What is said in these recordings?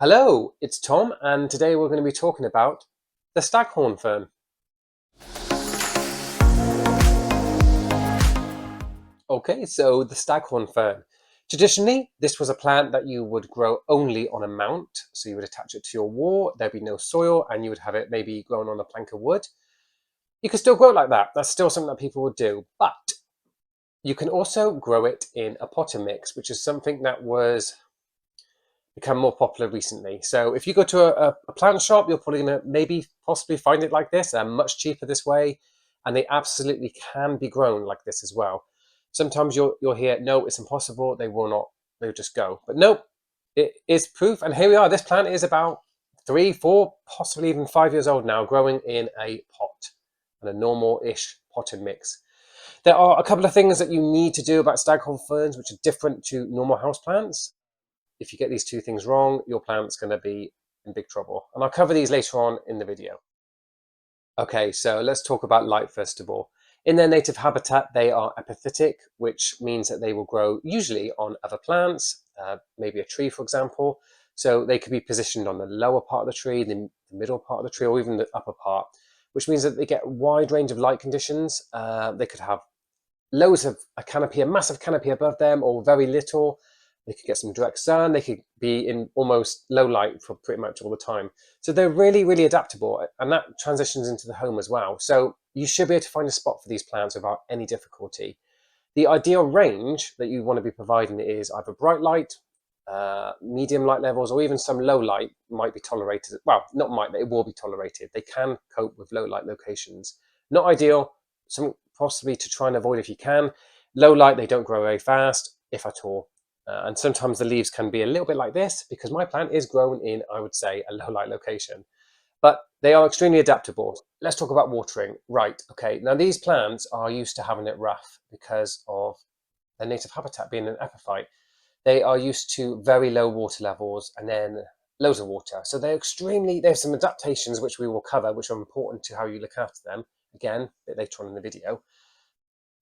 Hello, it's Tom, and today we're going to be talking about the Staghorn Fern. Okay, so the Staghorn Fern. Traditionally, this was a plant that you would grow only on a mount, so you would attach it to your wall, there'd be no soil, and you would have it maybe grown on a plank of wood. You could still grow it like that, that's still something that people would do, but you can also grow it in a potting mix, which is something that was become more popular recently. So if you go to a plant shop, you're probably going to maybe possibly find it like this. They're much cheaper this way, and they absolutely can be grown like this as well. Sometimes you'll hear, no, it's impossible. They will not. They'll just go. But nope, it is proof. And here we are. This plant is about 3, 4, possibly even 5 years old now, growing in a pot, and a normal-ish potted mix. There are a couple of things that you need to do about staghorn ferns, which are different to normal houseplants. If you get these two things wrong, your plant's going to be in big trouble. And I'll cover these later on in the video. Okay, so let's talk about light first of all. In their native habitat, they are epiphytic, which means that they will grow usually on other plants, maybe a tree, for example. So they could be positioned on the lower part of the tree, the middle part of the tree, or even the upper part, which means that they get a wide range of light conditions. They could have loads of a canopy, a massive canopy above them, or very little. They could get some direct sun. They could be in almost low light for pretty much all the time. So they're really, really adaptable, and that transitions into the home as well. So you should be able to find a spot for these plants without any difficulty. The ideal range that you want to be providing is either bright light, medium light levels, or even some low light might be tolerated. Well, not might, but it will be tolerated. They can cope with low light locations. Not ideal, some possibly to try and avoid if you can. Low light, they don't grow very fast, if at all. And sometimes the leaves can be a little bit like this because my plant is grown in, I would say, a low light location. But they are extremely adaptable. Let's talk about watering. Right, okay. Now these plants are used to having it rough because of their native habitat being an epiphyte. They are used to very low water levels and then loads of water. So there's some adaptations which we will cover, which are important to how you look after them. Again, a bit later on in the video.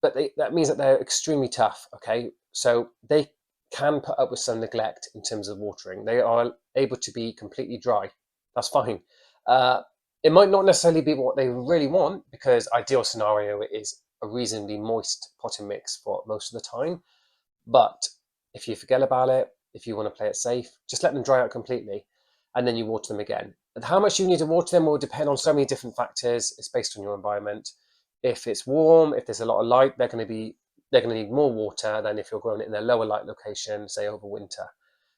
But that means that they're extremely tough, okay? So they can put up with some neglect in terms of watering. They are able to be completely dry. That's fine. Uh, it might not necessarily be what they really want because ideal scenario is a reasonably moist potting mix for most of the time. But if you forget about it, if you want to play it safe, just let them dry out completely and then you water them again. And how much you need to water them will depend on so many different factors. It's based on your environment. If it's warm, if there's a lot of light, they're going to need more water than if you're growing it in a lower light location, say over winter.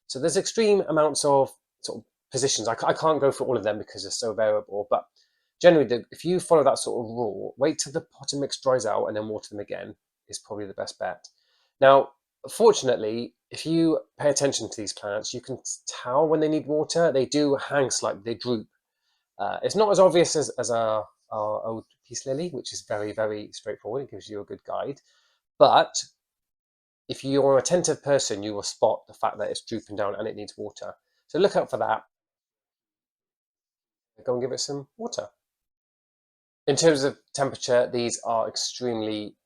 So there's extreme amounts of sort of positions. I can't go through all of them because they're so variable, but generally, if you follow that sort of rule, wait till the potting mix dries out and then water them again is probably the best bet. Now, fortunately, if you pay attention to these plants, you can tell when they need water. They do hang slightly, they droop. It's not as obvious as our old peace lily, which is very, very straightforward. It gives you a good guide. But if you're an attentive person, you will spot the fact that it's drooping down and it needs water. So look out for that. Go and give it some water. In terms of temperature, these are extremely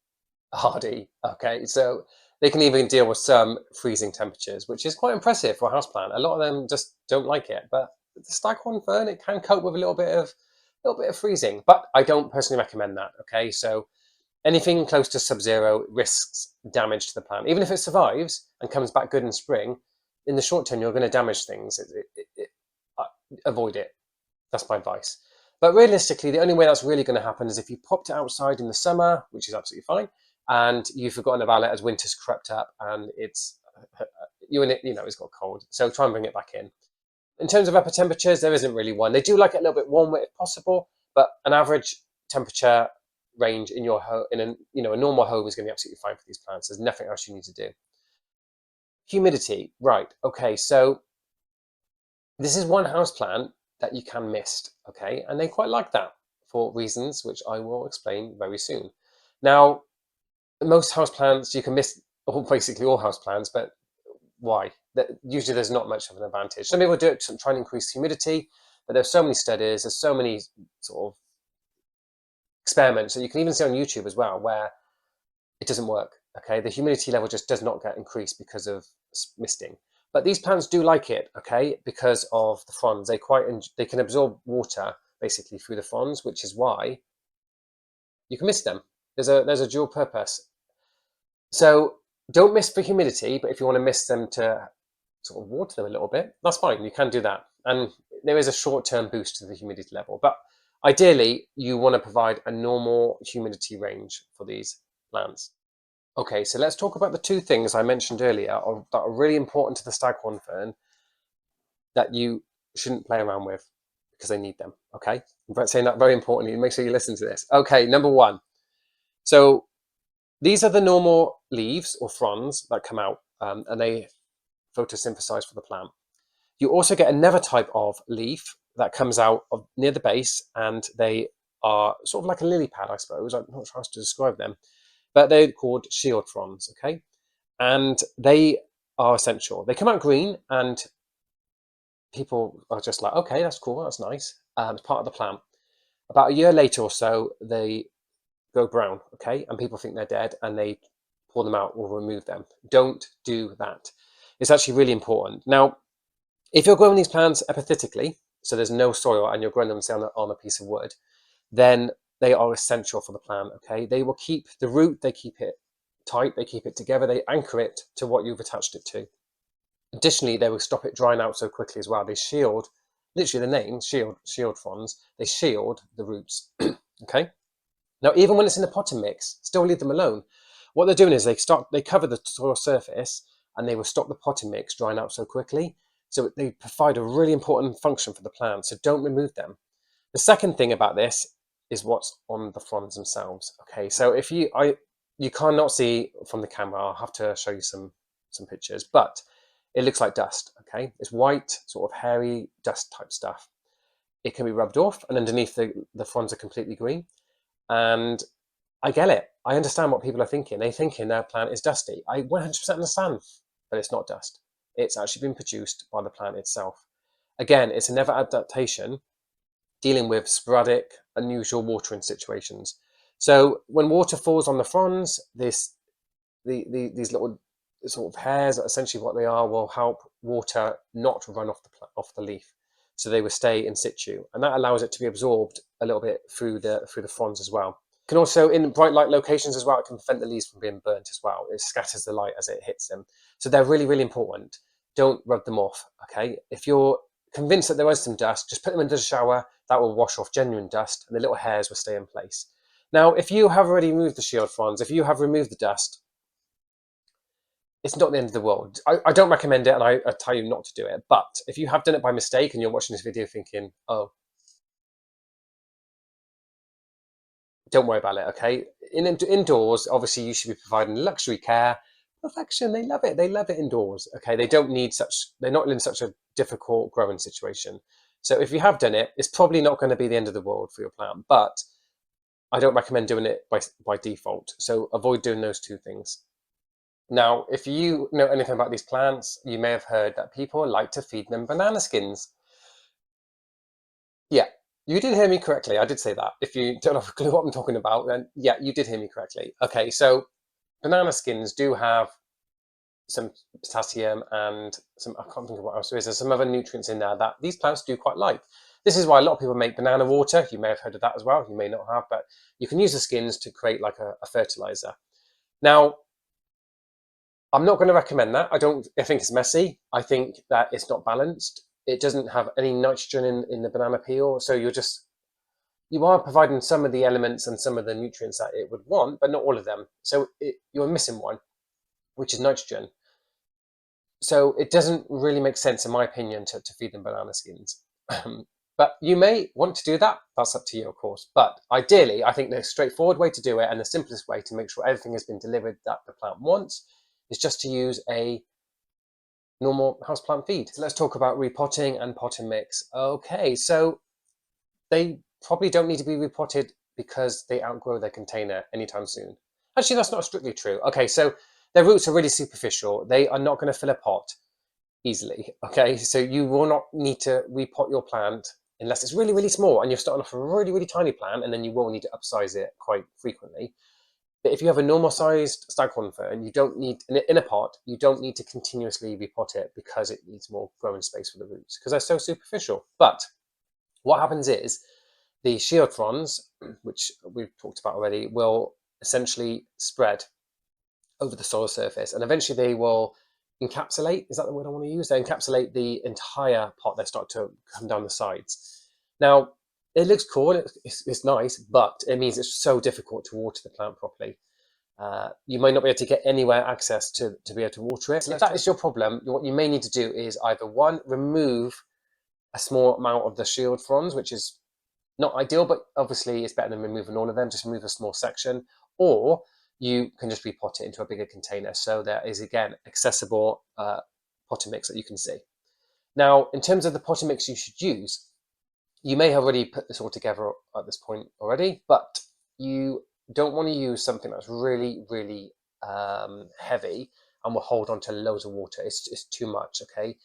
hardy. Okay, so they can even deal with some freezing temperatures, which is quite impressive for a houseplant. A lot of them just don't like it, but the Staghorn Fern, it can cope with a little bit of freezing. But I don't personally recommend that. Okay, so anything close to sub-zero risks damage to the plant. Even if it survives and comes back good in spring, in the short term, you're going to damage things. Avoid it. That's my advice. But realistically, the only way that's really going to happen is if you popped it outside in the summer, which is absolutely fine, and you've forgotten about it as winter's crept up and it's it's got cold. So try and bring it back in. In terms of upper temperatures, there isn't really one. They do like it a little bit warmer if possible, but an average temperature range in your home, a normal home, is going to be absolutely fine for these plants. There's nothing else you need to do. Humidity, right? Okay, so this is one house plant that you can mist, okay, and they quite like that for reasons which I will explain very soon. Now, most houseplants you can mist, or basically all houseplants, but why? Usually there's not much of an advantage. Some people do it to try and increase humidity, but there's so many studies, there's so many sort of experiments that you can even see on YouTube as well, where it doesn't work. Okay, the humidity level just does not get increased because of misting. But these plants do like it, okay, because of the fronds. They can absorb water basically through the fronds, which is why you can mist them. There's a dual purpose. So don't mist for humidity, but if you want to mist them to sort of water them a little bit, that's fine. You can do that. And there is a short-term boost to the humidity level. But ideally, you want to provide a normal humidity range for these plants. Okay, so let's talk about the two things I mentioned earlier that are really important to the Staghorn Fern that you shouldn't play around with because they need them, okay? I'm saying that very importantly, make sure you listen to this. Okay, number one. So these are the normal leaves or fronds that come out and they photosynthesize for the plant. You also get another type of leaf that comes out near the base, and they are sort of like a lily pad, I suppose. I'm not sure how to describe them, but they're called shield fronds, okay? And they are essential. They come out green, and people are just like, okay, that's cool, that's nice. It's part of the plant. About a year later or so, they go brown, okay? And people think they're dead, and they pull them out or remove them. Don't do that. It's actually really important. Now, if you're growing these plants epiphytically, so there's no soil and you're growing them say, on a piece of wood, then they are essential for the plant, okay? They will keep the root, they keep it tight, they keep it together, they anchor it to what you've attached it to. Additionally, they will stop it drying out so quickly as well. They shield, literally the name, shield fronds, they shield the roots, okay? Now, even when it's in the potting mix, still leave them alone. What they're doing is they cover the soil surface and they will stop the potting mix drying out so quickly. So they provide a really important function for the plant, so don't remove them. The second thing about this is what's on the fronds themselves. Okay, so if you cannot see from the camera, I'll have to show you some pictures, but it looks like dust, okay? It's white, sort of hairy dust type stuff. It can be rubbed off, and underneath the fronds are completely green. And I get it. I understand what people are thinking. They're thinking their plant is dusty. I 100% understand, but it's not dust. It's actually been produced by the plant itself. Again, it's another adaptation dealing with sporadic, unusual watering situations. So when water falls on the fronds, these little sort of hairs, essentially what they are, will help water not run off the leaf. So they will stay in situ, and that allows it to be absorbed a little bit through the fronds as well. It can also, in bright light locations as well, it can prevent the leaves from being burnt as well. It scatters the light as it hits them. So they're really, really important. Don't rub them off, okay? If you're convinced that there is some dust, just put them into the shower. That will wash off genuine dust, and the little hairs will stay in place. Now, if you have already removed the shield fronds, if you have removed the dust, it's not the end of the world. I don't recommend it, and I tell you not to do it. But if you have done it by mistake and you're watching this video thinking, oh, don't worry about it, okay? Indoors, obviously, you should be providing luxury care. Perfection, they love it. They love it indoors, okay? They're not in such a difficult growing situation. So if you have done it, it's probably not going to be the end of the world for your plant. But I don't recommend doing it by default. So avoid doing those two things. Now, if you know anything about these plants, you may have heard that people like to feed them banana skins. Yeah, you did hear me correctly. I did say that. If you don't have a clue what I'm talking about, then yeah, you did hear me correctly. Okay, so banana skins do have some potassium and I can't think of what else there is. There's some other nutrients in there that these plants do quite like. This is why a lot of people make banana water. You may have heard of that as well. You may not have, but you can use the skins to create like a fertilizer. Now, I'm not going to recommend that. I think it's messy. I think that it's not balanced. It doesn't have any nitrogen in the banana peel. So you are providing some of the elements and some of the nutrients that it would want, but not all of them. So you're missing one, which is nitrogen. So it doesn't really make sense, in my opinion, to feed them banana skins. But you may want to do that. That's up to you, of course. But ideally, I think the straightforward way to do it and the simplest way to make sure everything has been delivered that the plant wants is just to use a normal houseplant feed. So let's talk about repotting and potting mix. Okay, so they probably don't need to be repotted because they outgrow their container anytime soon. Actually, that's not strictly true. Okay, so their roots are really superficial. They are not going to fill a pot easily. Okay, so you will not need to repot your plant unless it's really, really small and you're starting off a really, really tiny plant, and then you will need to upsize it quite frequently. But if you have a normal sized Staghorn Fern, you don't need, in a pot, you don't need to continuously repot it because it needs more growing space for the roots because they're so superficial. But what happens is the shield fronds, which we've talked about already, will essentially spread over the soil surface and eventually they will encapsulate. Is that the word I want to use? They encapsulate the entire pot. They start to come down the sides. Now, it looks cool, it's nice, but it means it's so difficult to water the plant properly. You might not be able to get anywhere access to be able to water it. So if that is your problem, what you may need to do is either one, remove a small amount of the shield fronds, which is not ideal, but obviously it's better than removing all of them, just remove a small section, or you can just repot it into a bigger container. So there is, again, accessible potting mix that you can see. Now, in terms of the potting mix you should use, you may have already put this all together at this point already, but you don't want to use something that's really, really heavy and will hold on to loads of water. It's too much, okay?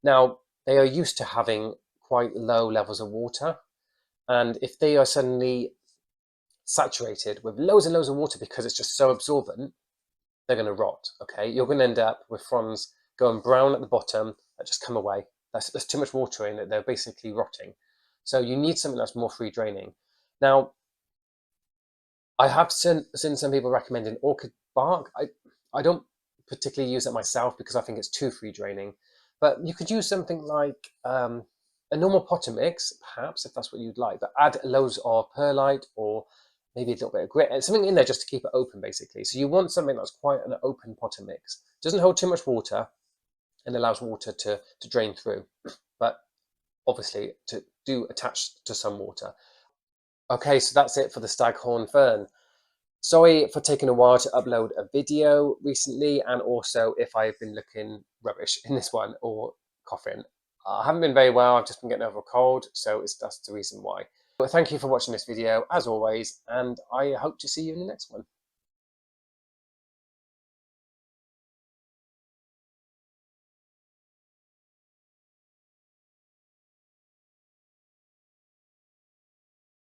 Now, they are used to having quite low levels of water, and if they are suddenly saturated with loads and loads of water because it's just so absorbent, they're going to rot, okay? You're going to end up with fronds going brown at the bottom that just come away. There's too much water in it. They're basically rotting. So you need something that's more free draining. Now, I have seen some people recommending orchid bark. I don't particularly use it myself because I think it's too free draining. But you could use something like a normal potter mix, perhaps, if that's what you'd like. But add loads of perlite or maybe a little bit of grit, and something in there just to keep it open, basically. So you want something that's quite an open potter mix. Doesn't hold too much water and allows water to drain through, but obviously to do attach to some water. Okay, so that's it for the Staghorn Fern. Sorry for taking a while to upload a video recently, and also if I've been looking rubbish in this one or coughing. I haven't been very well, I've just been getting over a cold, so that's the reason why. But thank you for watching this video, as always, and I hope to see you in the next one.